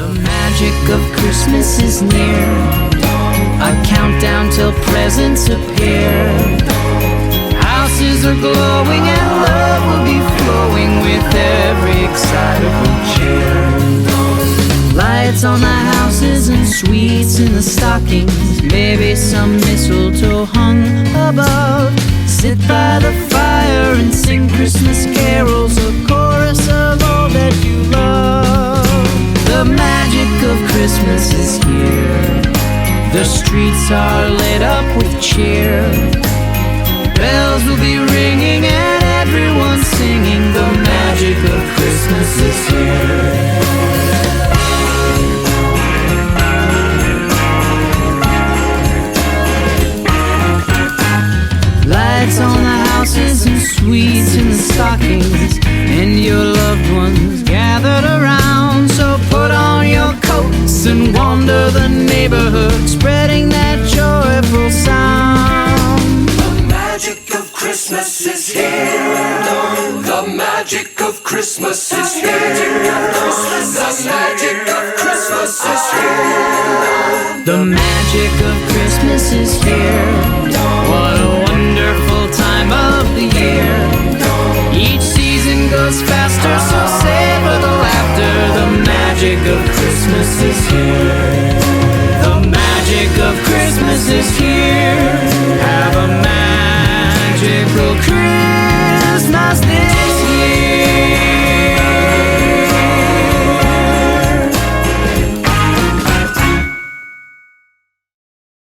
The magic of Christmas is near, a countdown till presents appear. Houses are glowing and love will be flowing with every excitable cheer. Lights on the houses and sweets in the stockings, maybe some mistletoe hung above. Sit by the fire and sing Christmas carols, a chorus of all that you love. The magic of Christmas is here, the streets are lit up with cheer. Bells will be ringing and everyone singing, the magic of Christmas is here. Lights on the houses and sweets in the stockings, and your loved ones gathered around. So put on your coats and wander the neighborhood, spreading that joyful sound. The magic of Christmas is here. The magic of Christmas is here. The magic of Christmas is here. The magic of Christmas is here. What a wonderful time of the year. Each season goes faster, so savor the laughter. The magic of Christmas is here. The magic of Christmas